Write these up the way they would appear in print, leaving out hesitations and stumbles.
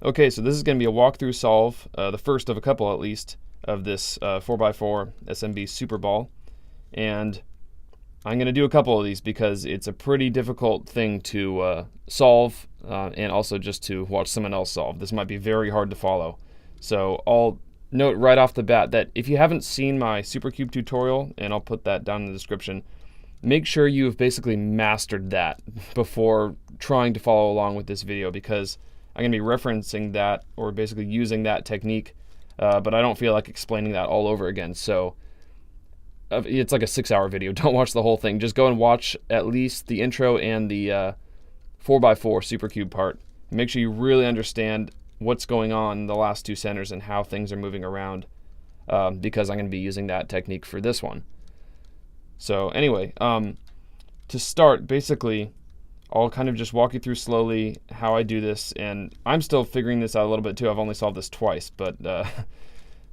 Okay, so this is going to be a walkthrough solve, the first of a couple at least, of this 4x4 SMB Superball. And I'm going to do a couple of these because it's a pretty difficult thing to solve and also just to watch someone else solve. This might be very hard to follow. So I'll note right off the bat that if you haven't seen my Supercube tutorial, and I'll put that down in the description, make sure you've basically mastered that before trying to follow along with this video, because I'm going to be referencing that or basically using that technique, but I don't feel like explaining that all over again. So it's like a 6-hour video. Don't watch the whole thing. Just go and watch at least the intro and the 4x4 Supercube part. Make sure you really understand what's going on in the last two centers and how things are moving around, because I'm going to be using that technique for this one. So anyway, to start, basically, I'll kind of just walk you through slowly how I do this, and I'm still figuring this out a little bit too. I've only solved this twice, but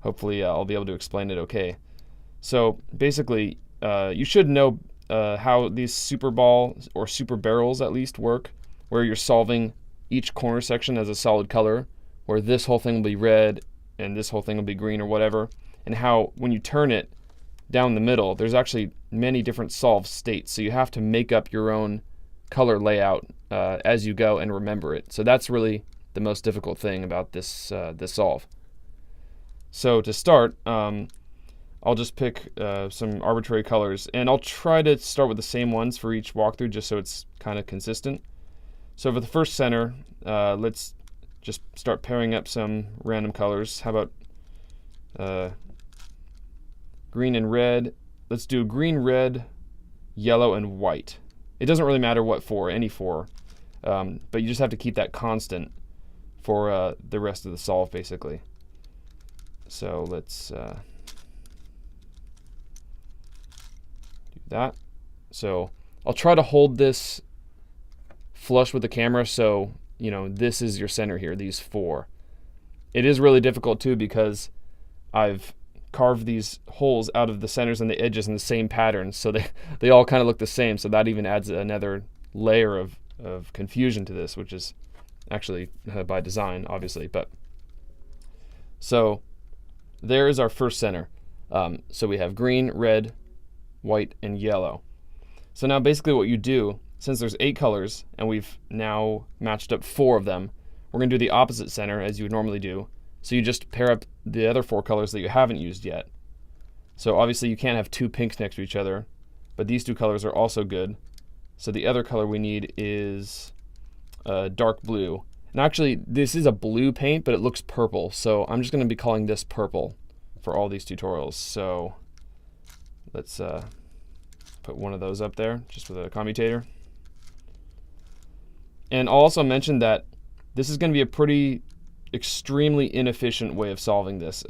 hopefully I'll be able to explain it okay. So basically, you should know how these Superball or Super Barrels at least work, where you're solving each corner section as a solid color, where this whole thing will be red and this whole thing will be green or whatever, and how when you turn it down the middle, there's actually many different solved states, so you have to make up your own color layout as you go and remember it. So that's really the most difficult thing about this this solve. So to start, I'll just pick some arbitrary colors, and I'll try to start with the same ones for each walkthrough just so it's kind of consistent. So for the first center, let's just start pairing up some random colors. How about green and red? Let's do green, red, yellow, and white. It doesn't really matter what for, any four, but you just have to keep that constant for the rest of the solve, basically. So let's do that. So I'll try to hold this flush with the camera, so you know this is your center here, these four. It is really difficult too because I've carved these holes out of the centers and the edges in the same pattern, so they all kind of look the same, so that even adds another layer of confusion to this, which is actually by design, obviously. But so there is our first center. So we have green, red, white, and yellow. So now basically what you do, since there's 8 colors and we've now matched up 4 of them, we're going to do the opposite center as you would normally do. So you just pair up the other 4 colors that you haven't used yet. So obviously you can't have 2 pinks next to each other, but these 2 colors are also good. So the other color we need is dark blue. And actually this is a blue paint, but it looks purple. So I'm just going to be calling this purple for all these tutorials. So let's put one of those up there just with a commutator. And I'll also mention that this is going to be a pretty extremely inefficient way of solving this.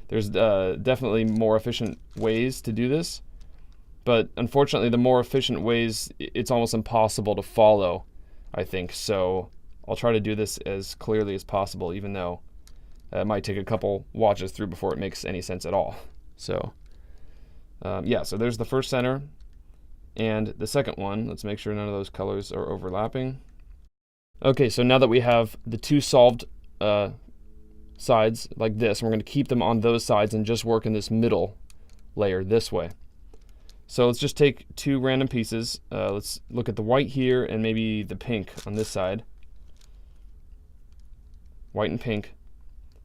There's definitely more efficient ways to do this, but unfortunately the more efficient ways, it's almost impossible to follow, I think. So I'll try to do this as clearly as possible, even though it might take a couple watches through before it makes any sense at all. So yeah, so there's the first center, and the second one, let's make sure none of those colors are overlapping. Okay, so now that we have the 2 solved sides like this, we're going to keep them on those sides and just work in this middle layer this way. So let's just take 2 random pieces. Let's look at the white here and maybe the pink on this side. White and pink.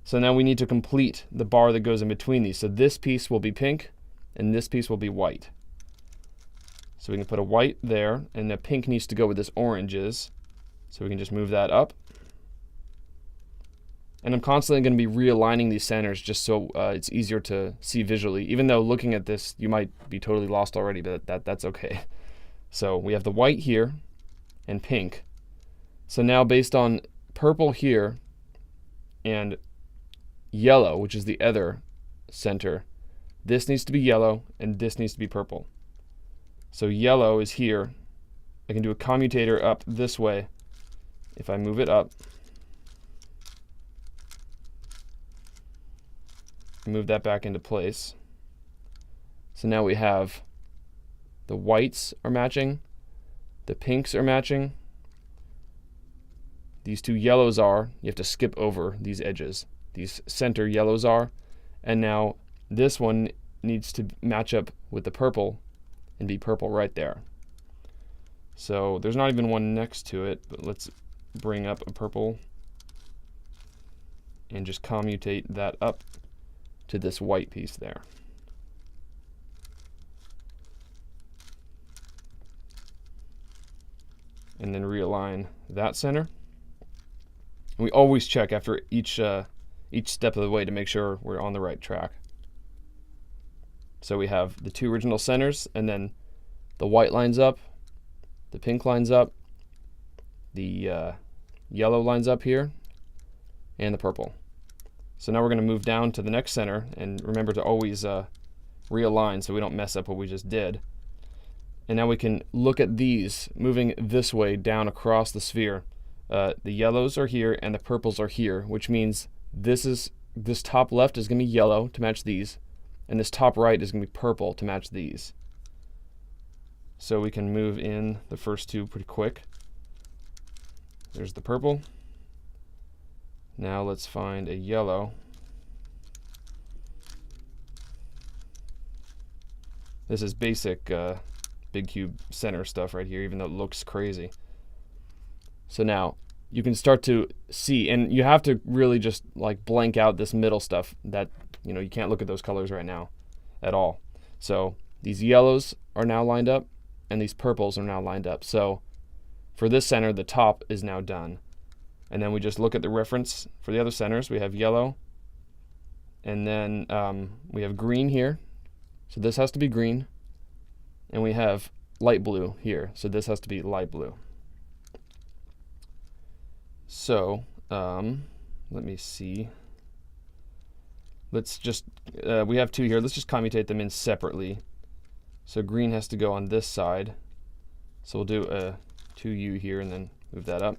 So now we need to complete the bar that goes in between these. So this piece will be pink and this piece will be white. So we can put a white there, and the pink needs to go where this orange is. So we can just move that up. And I'm constantly going to be realigning these centers just so it's easier to see visually. Even though looking at this, you might be totally lost already, but that's okay. So we have the white here and pink. So now based on purple here and yellow, which is the other center, this needs to be yellow and this needs to be purple. So yellow is here. I can do a commutator up this way. If I move it up, move that back into place. So now we have the whites are matching, the pinks are matching, these two yellows are, you have to skip over these edges. These center yellows are, and now this one needs to match up with the purple and be purple right there. So there's not even one next to it, but let's bring up a purple and just commutate that up to this white piece there. And then realign that center. And we always check after each step of the way to make sure we're on the right track. So we have the two original centers, and then the white lines up, the pink lines up, the yellow lines up here, and the purple. So now we're going to move down to the next center, and remember to always realign so we don't mess up what we just did. And now we can look at these moving this way down across the sphere. The yellows are here and the purples are here, which means this top left is going to be yellow to match these, and this top right is going to be purple to match these. So we can move in the first two pretty quick. There's the purple. Now let's find a yellow. This is basic big cube center stuff right here, even though it looks crazy. So now you can start to see, and you have to really just like blank out this middle stuff that, you know, you can't look at those colors right now at all. So these yellows are now lined up and these purples are now lined up. So for this center, the top is now done. And then we just look at the reference for the other centers. We have yellow, and then we have green here. So this has to be green. And we have light blue here. So this has to be light blue. So let me see. Let's just, we have two here. Let's just commutate them in separately. So green has to go on this side. So we'll do a 2U here and then move that up.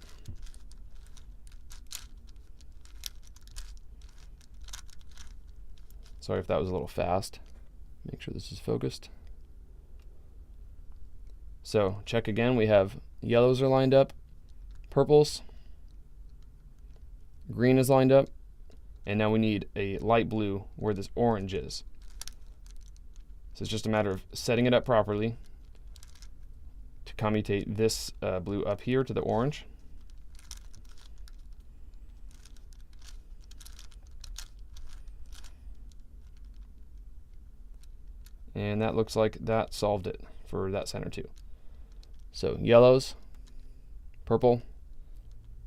Sorry if that was a little fast. Make sure this is focused. So check again. We have yellows are lined up, purples, green is lined up, and now we need a light blue where this orange is. So it's just a matter of setting it up properly to commutate this blue up here to the orange. And that looks like that solved it for that center too. So yellows, purple,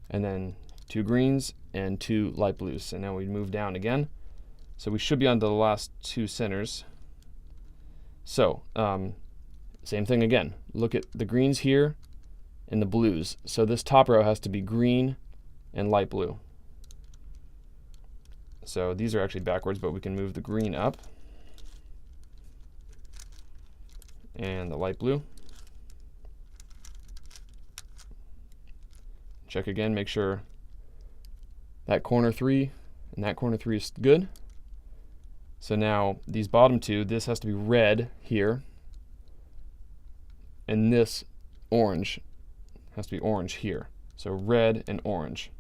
and then two greens and two light blues. And now we move down again. So we should be on to the last two centers. So same thing again. Look at the greens here and the blues. So this top row has to be green and light blue. So these are actually backwards, but we can move the green up and the light blue. Check again, make sure that corner 3 and that corner 3 is good. So now these bottom two, this has to be red here, and this orange has to be orange here. So red and orange.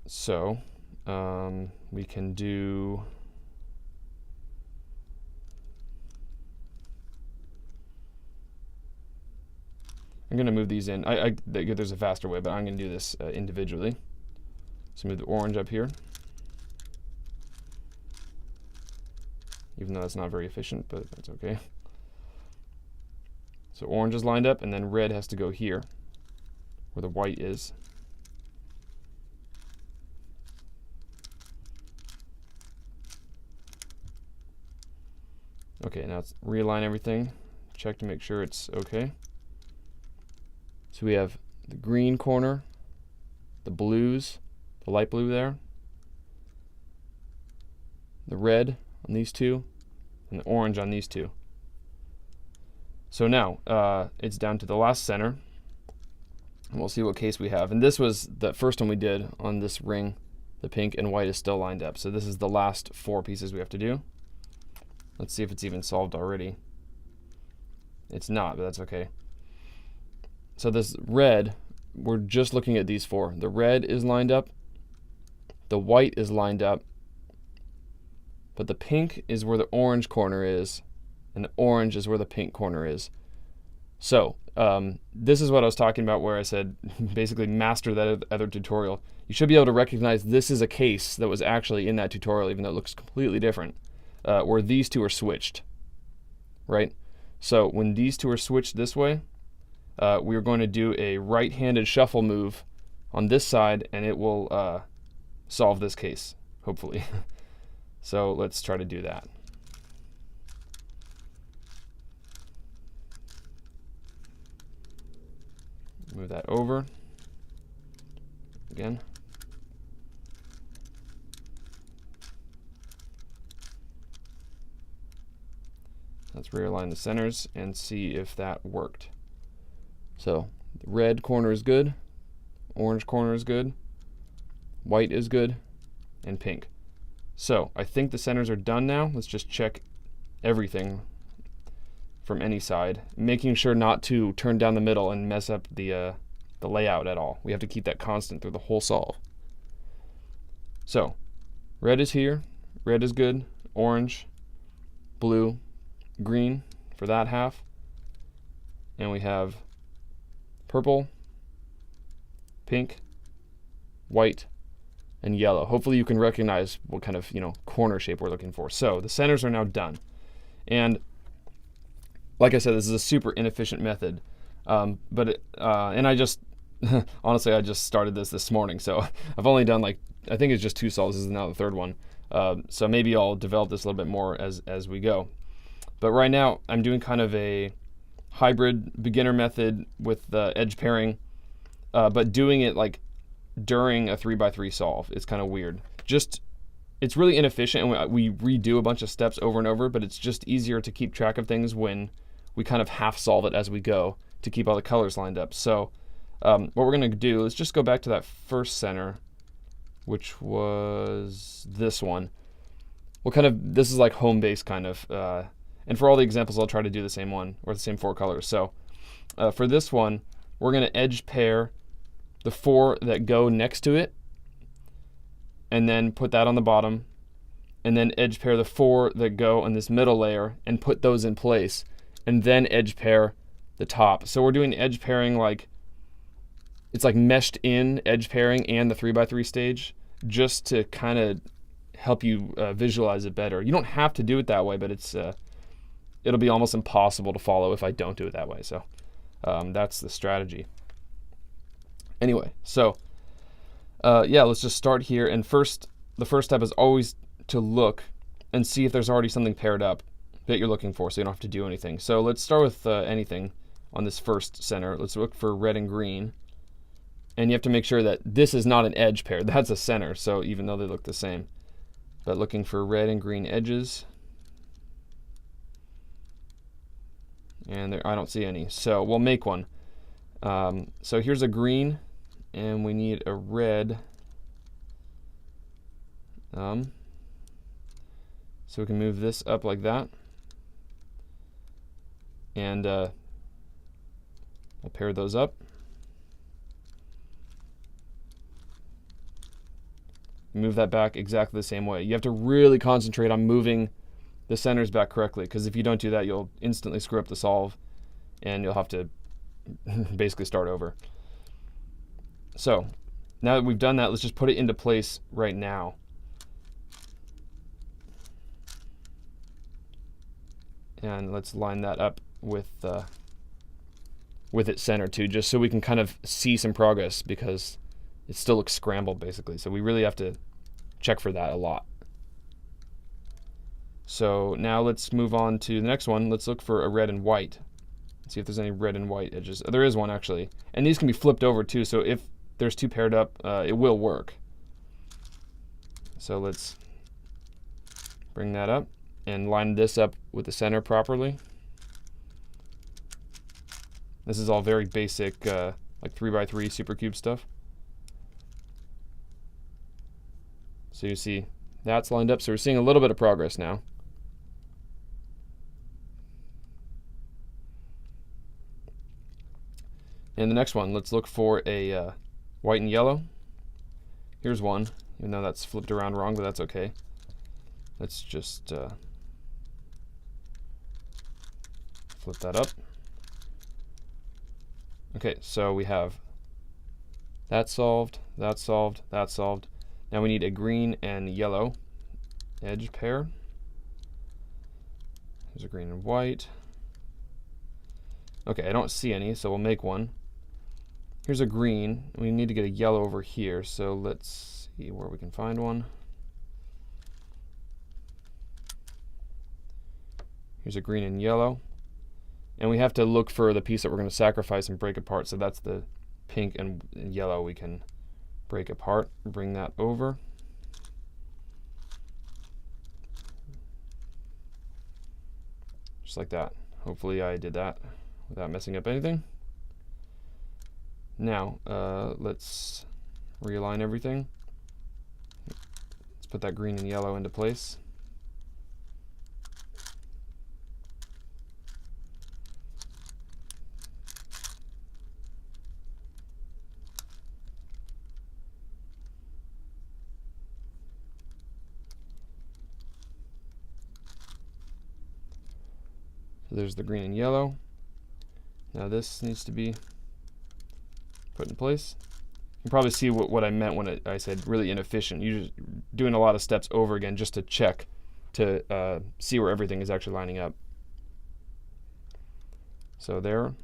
So we can do I'm going to move these in. There's a faster way, but I'm going to do this individually. So move the orange up here. Even though that's not very efficient, but that's okay. So orange is lined up, and then red has to go here, where the white is. Okay, now let's realign everything. Check to make sure it's okay. So we have the green corner, the blues, the light blue there, the red on these two, and the orange on these two. So now it's down to the last center, and we'll see what case we have. And this was the first one we did on this ring. The pink and white is still lined up. So this is the last 4 pieces we have to do. Let's see if it's even solved already. It's not, but that's okay. So this red we're just looking at these four. The red is lined up, the white is lined up, but the pink is where the orange corner is, and the orange is where the pink corner is. So this is what I was talking about where I said basically master that other tutorial. You should be able to recognize this is a case that was actually in that tutorial, even though it looks completely different, where these two are switched, right? So when these two are switched this way, we're going to do a right-handed shuffle move on this side, and it will solve this case, hopefully. So let's try to do that. Move that over. Again. Let's realign the centers and see if that worked. So the red corner is good, orange corner is good, white is good, and pink. So I think the centers are done now. Let's just check everything from any side, making sure not to turn down the middle and mess up the layout at all. We have to keep that constant through the whole solve. So red is here, red is good, orange, blue, green for that half, and we have purple, pink, white, and yellow. Hopefully you can recognize what kind of corner shape we're looking for. So the centers are now done, and like I said, this is a super inefficient method, and I just honestly I just started this morning, so I've only done I think it's just 2 solves. This is now the 3rd one, so maybe I'll develop this a little bit more as we go. But right now I'm doing kind of a hybrid beginner method with the edge pairing, but doing it during a 3x3 solve. It's kind of weird. It's really inefficient, and we redo a bunch of steps over and over, but it's just easier to keep track of things when we kind of half solve it as we go to keep all the colors lined up. So what we're going to do is just go back to that first center, which was this one. This is like home base kind of, and for all the examples I'll try to do the same one, or the same 4 colors. So for this one, we're going to edge pair the 4 that go next to it, and then put that on the bottom, and then edge pair the 4 that go on this middle layer and put those in place, and then edge pair the top. So we're doing edge pairing it's like meshed in edge pairing and the 3x3 stage, just to kind of help you visualize it better. You don't have to do it that way, but it'll be almost impossible to follow if I don't do it that way. So that's the strategy. Anyway, so yeah, let's just start here. And the first step is always to look and see if there's already something paired up that you're looking for, so you don't have to do anything. So let's start with anything on this first center. Let's look for red and green. And you have to make sure that this is not an edge pair. That's a center, so even though they look the same. But looking for red and green edges. And I don't see any, so we'll make one. So here's a green, and we need a red. So we can move this up like that. And I'll pair those up. Move that back exactly the same way. You have to really concentrate on moving the centers back correctly, because if you don't do that, you'll instantly screw up the solve, and you'll have to basically start over. So now that we've done that, let's just put it into place right now. And let's line that up with it centered too, just so we can kind of see some progress, because it still looks scrambled basically. So we really have to check for that a lot. So now let's move on to the next one. Let's look for a red and white. See if there's any red and white edges. There is one actually. And these can be flipped over too, so if there's 2 paired up, it will work. So let's bring that up and line this up with the center properly. This is all very basic, like 3x3 supercube stuff. So you see that's lined up, so we're seeing a little bit of progress now. And the next one, let's look for a white and yellow. Here's one, even though that's flipped around wrong, but that's okay. Let's just flip that up. Okay, so we have that solved, that solved, that solved. Now we need a green and yellow edge pair. There's a green and white. Okay, I don't see any, so we'll make one. Here's a green. We need to get a yellow over here, so let's see where we can find one. Here's a green and yellow. And we have to look for the piece that we're going to sacrifice and break apart, so that's the pink and yellow we can break apart. Bring that over. Just like that. Hopefully I did that without messing up anything. Now, let's realign everything. Let's put that green and yellow into place. So there's the green and yellow. Now this needs to be put in place. You can probably see what I meant when I said really inefficient. You're just doing a lot of steps over again just to check, to see where everything is actually lining up. So there.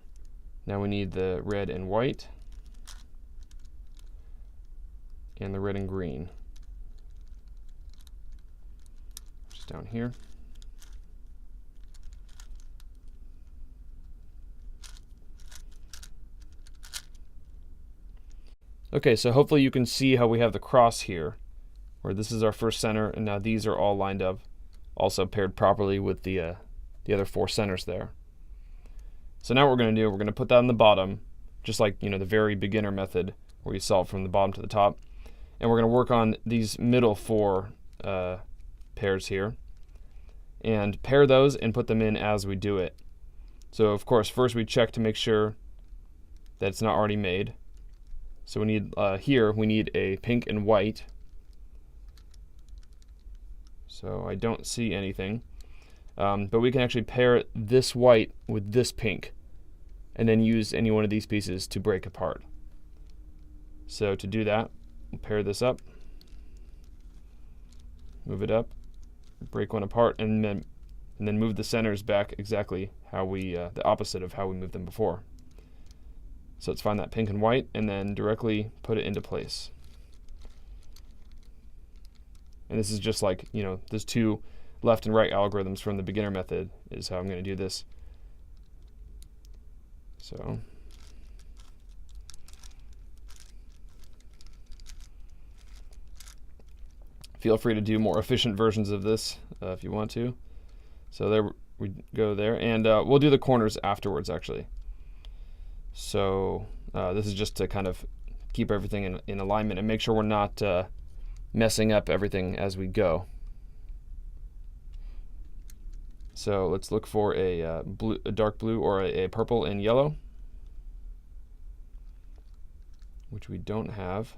Now we need the red and white and the red and green. Just down here. Okay, so hopefully you can see how we have the cross here, where this is our first center, and now these are all lined up, also paired properly with the other four centers there. So now what we're going to do, we're going to put that on the bottom, just like the very beginner method where you solve from the bottom to the top, and we're going to work on these middle four pairs here, and pair those and put them in as we do it. So of course, first we check to make sure that it's not already made. So we need, here, we need a pink and white. So I don't see anything. But we can actually pair this white with this pink and then use any one of these pieces to break apart. So to do that, we'll pair this up, move it up, break one apart, and then move the centers back exactly how we, the opposite of how we moved them before. So let's find that pink and white and then directly put it into place. And this is just like, there's two left and right algorithms from the beginner method is how I'm going to do this. So feel free to do more efficient versions of this if you want to. So there we go there, and we'll do the corners afterwards actually. So this is just to kind of keep everything in alignment and make sure we're not messing up everything as we go. So let's look for a dark blue or a purple and yellow, which we don't have.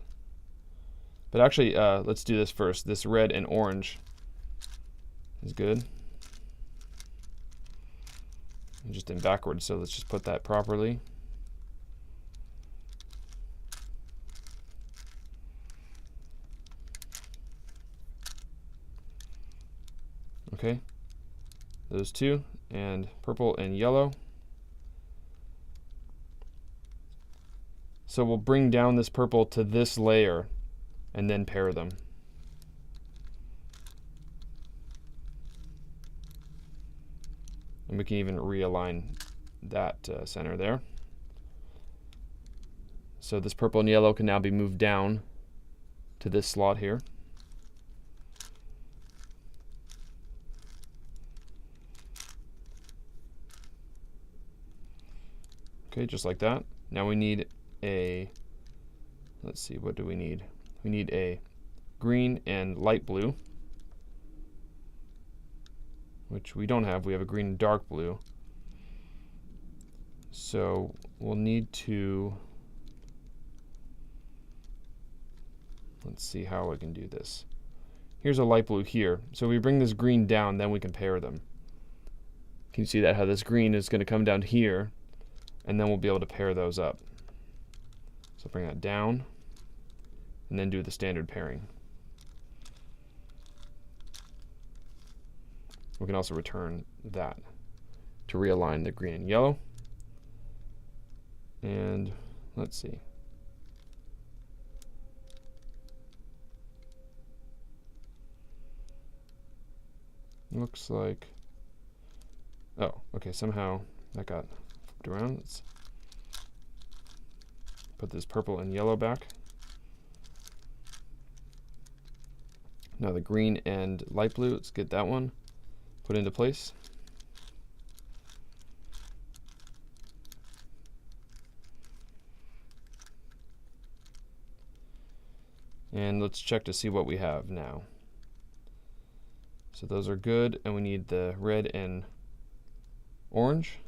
But actually, let's do this first. This red and orange is good. I'm just in backwards, so let's just put that properly. Okay, those two, and purple and yellow. So we'll bring down this purple to this layer and then pair them. And we can even realign that center there. So this purple and yellow can now be moved down to this slot here. Okay, just like that. Now we need a, let's see, what do we need? We need a green and light blue, which we don't have. We have a green and dark blue. So we'll need to, let's see how I can do this. Here's a light blue here. So if we bring this green down, then we can pair them. Can you see that, how this green is going to come down here, and then we'll be able to pair those up. So bring that down, and then do the standard pairing. We can also return that to realign the green and yellow. And let's see. Looks like, oh, okay, somehow that got flipped around. Let's put this purple and yellow back. Now the green and light blue, let's get that one put into place. And let's check to see what we have now. So those are good, and we need the red and orange.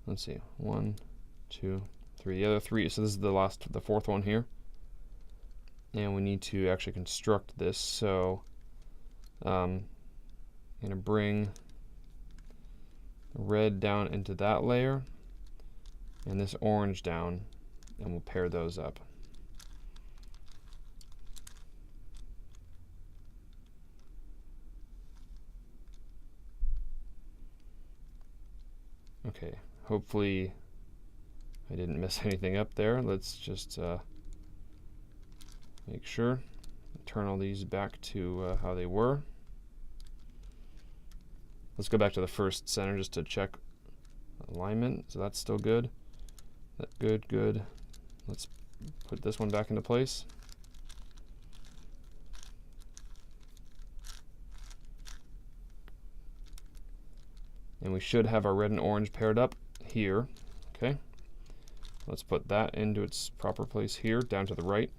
Let's see, 1, 2, 3. The other 3, so this is the fourth one here. And we need to actually construct this. So I'm going to bring red down into that layer and this orange down, and we'll pair those up. Okay, hopefully I didn't mess anything up there. Let's just make sure. Turn all these back to how they were. Let's go back to the first center just to check alignment. So that's still good. Good, good. Let's put this one back into place. And we should have our red and orange paired up here. Okay. Let's put that into its proper place here, down to the right.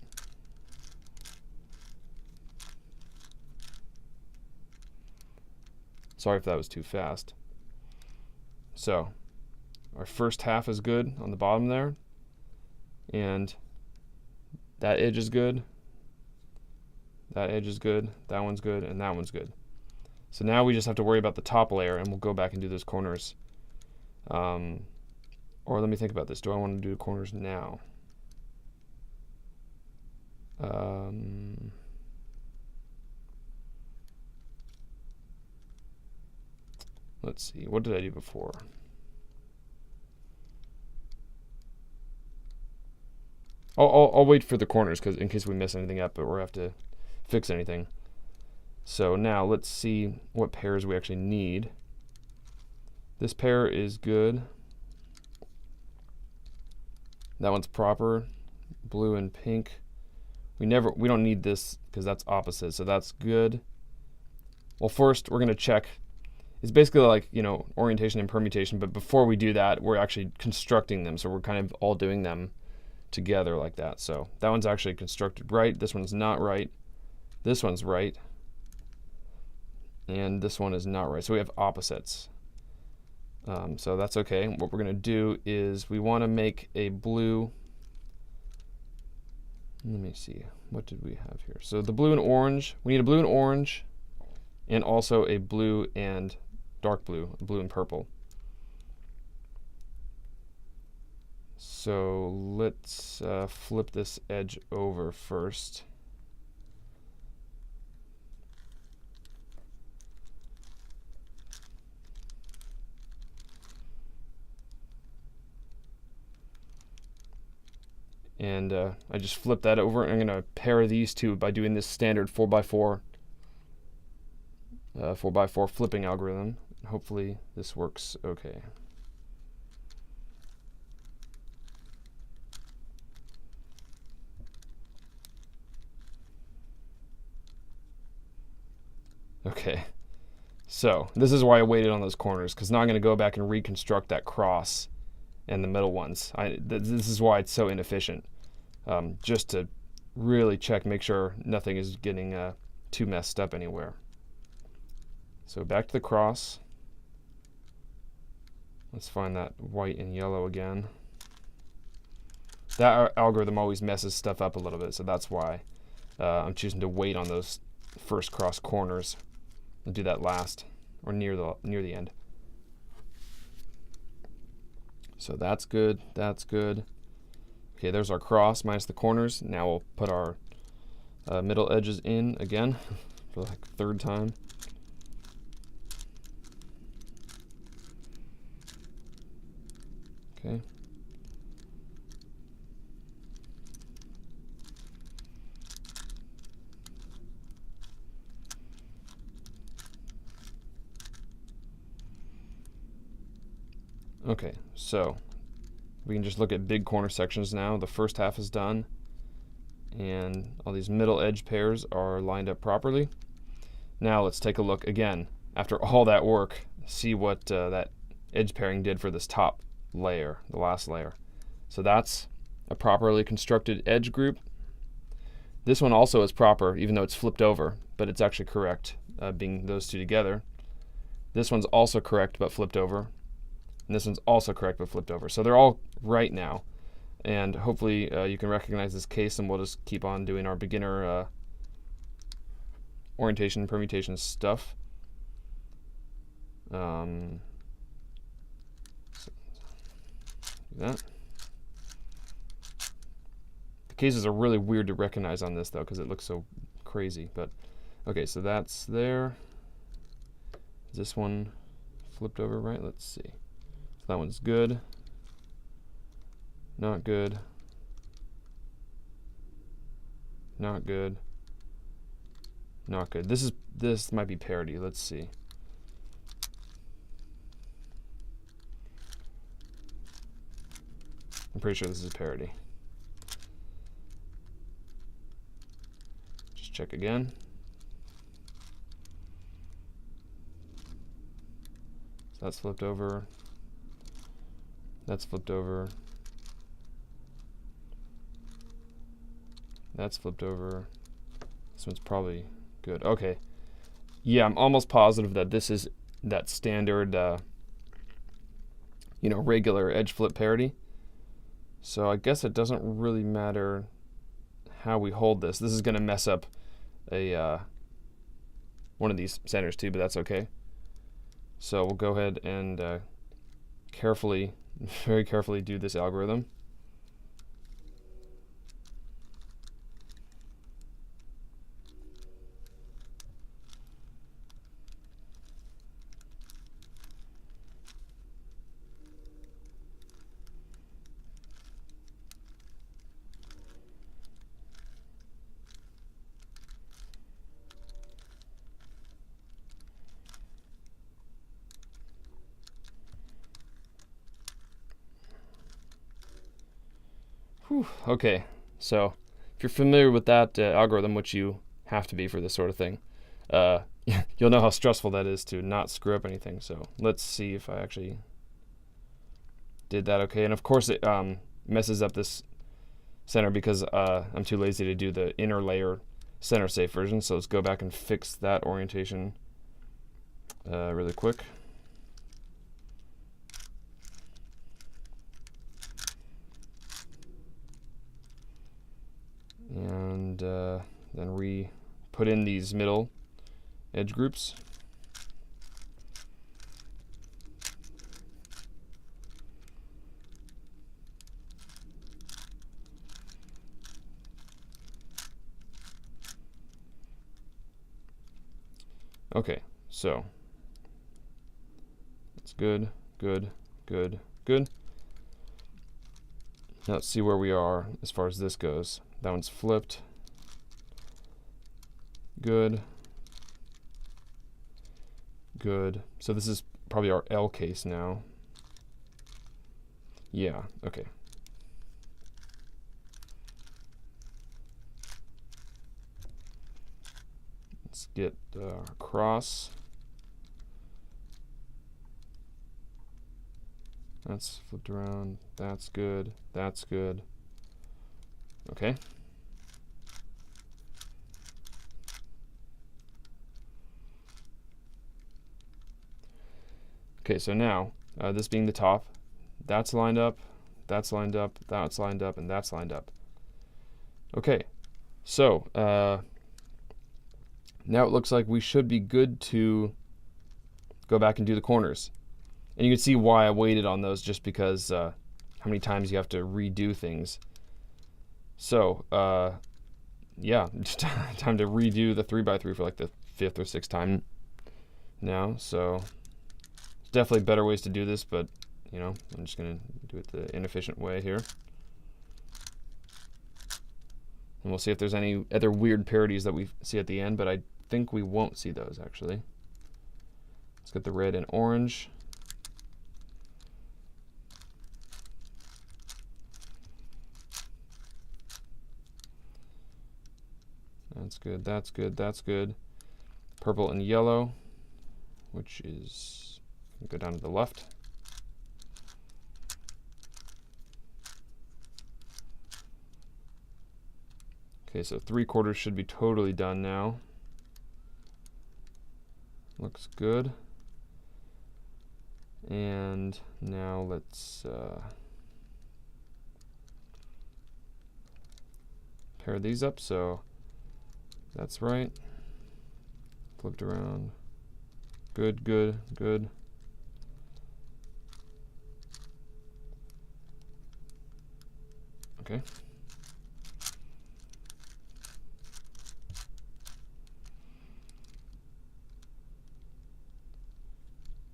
Sorry if that was too fast. So our first half is good on the bottom there, and that edge is good, that edge is good, that one's good, and that one's good. So now we just have to worry about the top layer, and we'll go back and do those corners. Or let me think about this. Do I want to do the corners now? Let's see. What did I do before? I'll wait for the corners in case we mess anything up, or we have to fix anything. So now let's see what pairs we actually need. This pair is good. That one's proper. Blue and pink. We don't need this because that's opposite, so that's good. Well, first we're going to check. It's basically like, orientation and permutation, but before we do that, we're actually constructing them. So we're kind of all doing them together like that. So that one's actually constructed right. This one's not right. This one's right. And this one is not right. So we have opposites. So that's okay. What we're going to do is we want to make a blue. Let me see. What did we have here? So the blue and orange. We need a blue and orange, and also a blue and dark blue, blue and purple. So let's flip this edge over first. And I just flip that over. I'm going to pair these two by doing this standard 4x4 flipping algorithm. Hopefully this works okay. Okay, so this is why I waited on those corners, because now I'm going to go back and reconstruct that cross and the middle ones. This is why it's so inefficient, just to really check, make sure nothing is getting too messed up anywhere. So back to the cross. Let's find that white and yellow again. That algorithm always messes stuff up a little bit, so that's why I'm choosing to wait on those first cross corners and do that last or near the end. So that's good. That's good. Okay, there's our cross minus the corners. Now we'll put our middle edges in again for like third time. Okay. Okay, so we can just look at big corner sections now. The first half is done, and all these middle edge pairs are lined up properly. Now let's take a look again. After all that work, see what that edge pairing did for this top layer, the last layer. So that's a properly constructed edge group. This one also is proper, even though it's flipped over, but it's actually correct, being those two together. This one's also correct, but flipped over. And this one's also correct, but flipped over. So they're all right now. And hopefully you can recognize this case, and we'll just keep on doing our beginner orientation and permutation stuff. Do that. The cases are really weird to recognize on this, though, because it looks so crazy. But okay, so that's there. Is this one flipped over right? Let's see. That one's good. Not good. Not good. Not good. This might be parity. Let's see. I'm pretty sure this is parity. Just check again. So that's flipped over. That's flipped over. That's flipped over. This one's probably good. Okay. Yeah, I'm almost positive that this is that standard, regular edge flip parity. So I guess it doesn't really matter how we hold this. This is going to mess up a one of these centers too, but that's okay. So we'll go ahead and carefully, very carefully do this algorithm. Whew, okay, so if you're familiar with that algorithm, which you have to be for this sort of thing, you'll know how stressful that is to not screw up anything. So let's see if I actually did that okay. And of course it messes up this center because I'm too lazy to do the inner layer center safe version. So let's go back and fix that orientation really quick. And then put in these middle edge groups. Okay, so that's good, good, good, good. Now let's see where we are as far as this goes. That one's flipped. Good. Good. So this is probably our L case now. Yeah, okay. Let's get our cross. That's flipped around. That's good. That's good. Okay. Okay, so now this being the top. That's lined up, that's lined up, that's lined up, and that's lined up. Okay, so now it looks like we should be good to go back and do the corners. And you can see why I waited on those, just because how many times you have to redo things. So yeah, time to redo the 3x3 for like the 5th or 6th time now. So there's definitely better ways to do this, but you know, I'm just gonna do it the inefficient way here. And we'll see if there's any other weird parodies that we see at the end, but I think we won't see those actually. Let's get the red and orange. That's good, that's good, that's good. Purple and yellow, which is, go down to the left. Okay, so 3/4 should be totally done now. Looks good. And now let's pair these up. So that's right. Flipped around. Good, good, good. Okay.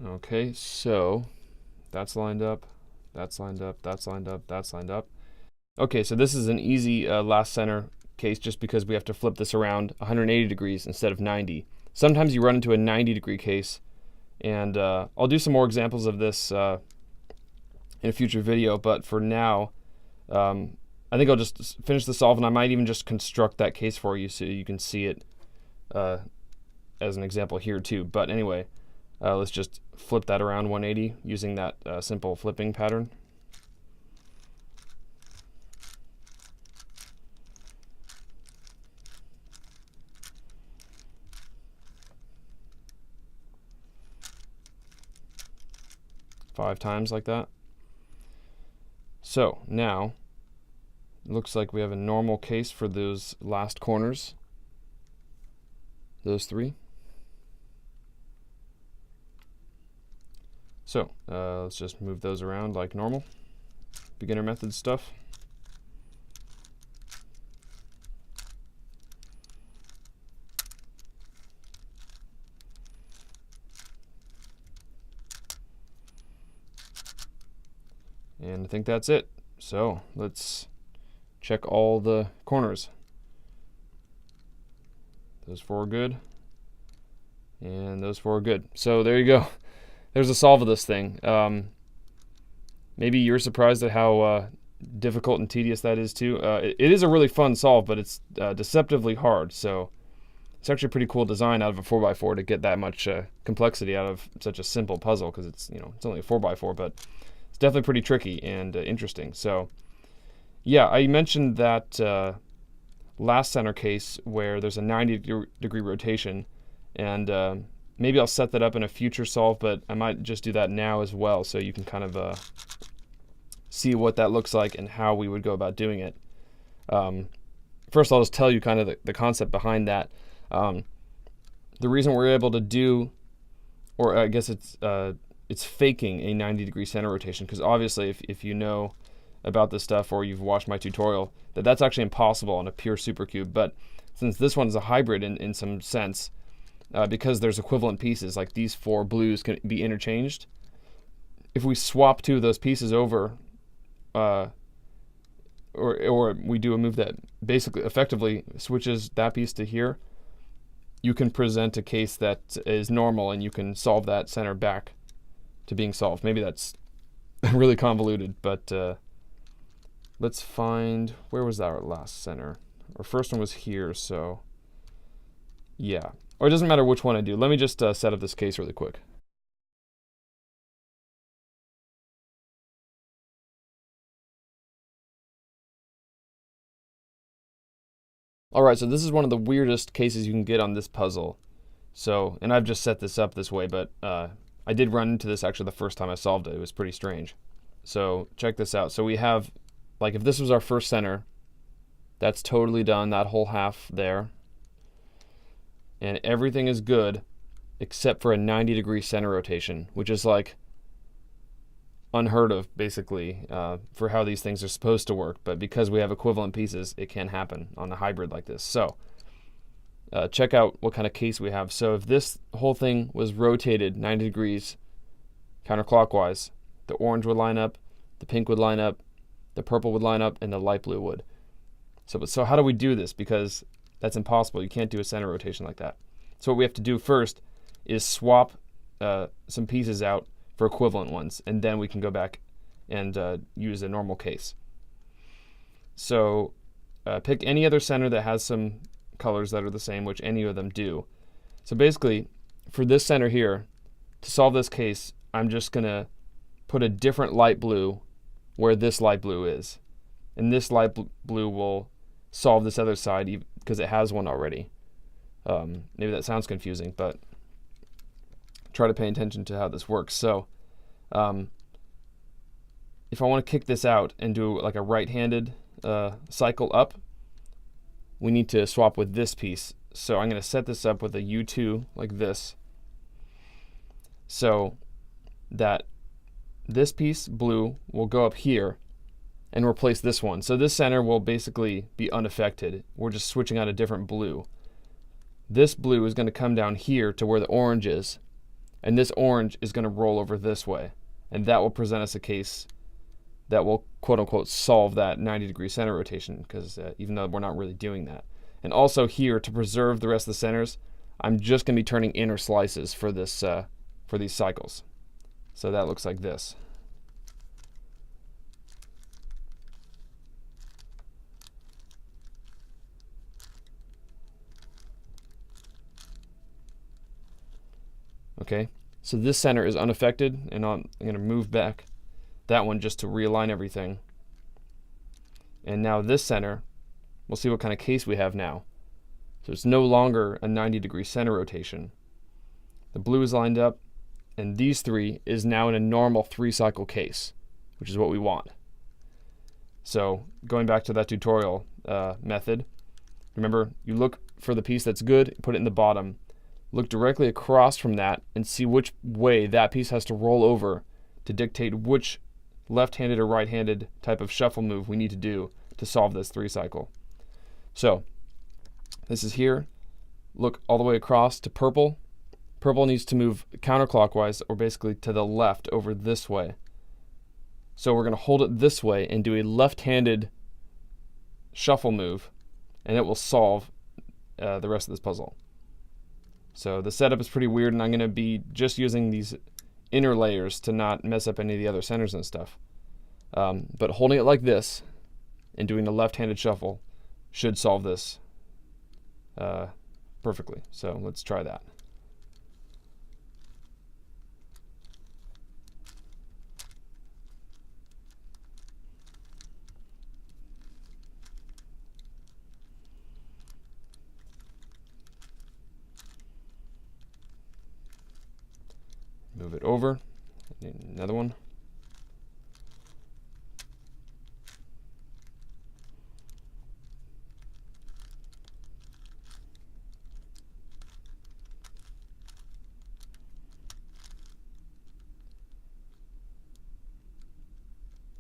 Okay, so that's lined up, that's lined up, that's lined up, that's lined up. Okay, so this is an easy last center case just because we have to flip this around 180 degrees instead of 90. Sometimes you run into a 90-degree case, and I'll do some more examples of this in a future video, but for now, I think I'll just finish the solve, and I might even just construct that case for you so you can see it as an example here too. But anyway, let's just flip that around 180 using that simple flipping pattern. Five times like that. So now it looks like we have a normal case for those last corners, those three. So let's just move those around like normal, beginner method stuff. And I think that's it. So let's check all the corners. Those four are good, and those four are good. So there you go. There's a solve of this thing. Maybe you're surprised at how difficult and tedious that is too. It is a really fun solve, but it's deceptively hard. So it's actually a pretty cool design out of a 4x4 to get that much complexity out of such a simple puzzle, because it's, you know, it's only a 4x4, but it's definitely pretty tricky and interesting. So yeah, I mentioned that last center case where there's a 90-degree rotation, and maybe I'll set that up in a future solve, but I might just do that now as well, so you can kind of see what that looks like and how we would go about doing it. First, I'll just tell you kind of the concept behind that. The reason we're able to do, or I guess it's faking a 90-degree center rotation, because obviously if you know about this stuff or you've watched my tutorial, that's actually impossible on a pure supercube. But since this one is a hybrid in some sense, because there's equivalent pieces, like these four blues can be interchanged. If we swap two of those pieces over, or we do a move that basically effectively switches that piece to here, you can present a case that is normal, and you can solve that center back to being solved. Maybe that's really convoluted, but let's find, where was our last center? Our first one was here, so yeah. Or it doesn't matter which one I do. Let me just set up this case really quick. Alright, so this is one of the weirdest cases you can get on this puzzle. So, and I've just set this up this way, but I did run into this actually the first time I solved it. It was pretty strange. So check this out. So we have, like, if this was our first center, that's totally done, that whole half there. And everything is good except for a 90-degree center rotation, which is like unheard of, basically, for how these things are supposed to work. But because we have equivalent pieces, it can happen on a hybrid like this. So check out what kind of case we have. So if this whole thing was rotated 90 degrees counterclockwise, the orange would line up, the pink would line up, the purple would line up, and the light blue would. So how do we do this? Because that's impossible. You can't do a center rotation like that. So what we have to do first is swap some pieces out for equivalent ones, and then we can go back and use a normal case. So pick any other center that has some colors that are the same, which any of them do. So basically, for this center here, to solve this case, I'm just going to put a different light blue where this light blue is. And this light blue will solve this other side because it has one already. Maybe that sounds confusing, but try to pay attention to how this works. So if I want to kick this out and do like a right-handed cycle up, we need to swap with this piece. So I'm going to set this up with a U2 like this, so that this piece, blue, will go up here and replace this one. So this center will basically be unaffected. We're just switching out a different blue. This blue is going to come down here to where the orange is, and this orange is going to roll over this way. And that will present us a case that will, quote-unquote, solve that 90-degree center rotation, because even though we're not really doing that. And also here, to preserve the rest of the centers, I'm just going to be turning inner slices for this for these cycles. So that looks like this. Okay, so this center is unaffected, and I'm going to move back that one just to realign everything. And now this center, we'll see what kind of case we have now. So it's no longer a 90-degree center rotation. The blue is lined up, and these three is now in a normal 3-cycle case, which is what we want. So going back to that tutorial method, remember, you look for the piece that's good, put it in the bottom, look directly across from that, and see which way that piece has to roll over to dictate which left-handed or right-handed type of shuffle move we need to do to solve this 3-cycle. So this is here. Look all the way across to purple. Purple needs to move counterclockwise, or basically to the left over this way. So we're going to hold it this way and do a left-handed shuffle move, and it will solve the rest of this puzzle. So the setup is pretty weird, and I'm going to be just using these inner layers to not mess up any of the other centers and stuff. But holding it like this and doing the left-handed shuffle should solve this perfectly. So let's try that. Move it over. Another one.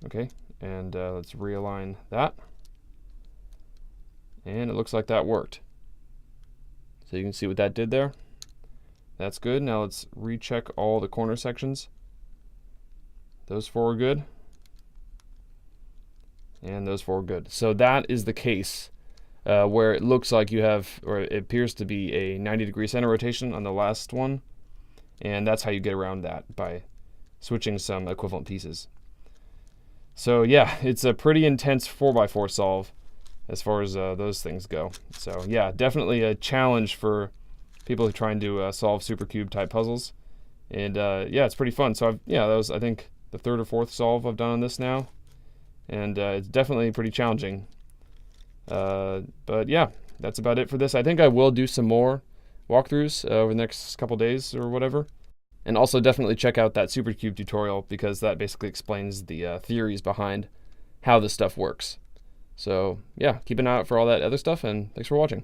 Okay, and let's realign that. And it looks like that worked. So you can see what that did there. That's good. Now let's recheck all the corner sections. Those 4 are good. And those 4 are good. So that is the case where it looks like you have, or it appears to be, a 90-degree center rotation on the last one. And that's how you get around that, by switching some equivalent pieces. So yeah, it's a pretty intense 4x4 solve as far as those things go. So yeah, definitely a challenge for people who are trying to solve supercube type puzzles. And yeah, it's pretty fun. So that was, I think, the 3rd or 4th solve I've done on this now. And it's definitely pretty challenging. But yeah, that's about it for this. I think I will do some more walkthroughs over the next couple days or whatever. And also definitely check out that Supercube tutorial, because that basically explains the theories behind how this stuff works. So yeah, keep an eye out for all that other stuff, and thanks for watching.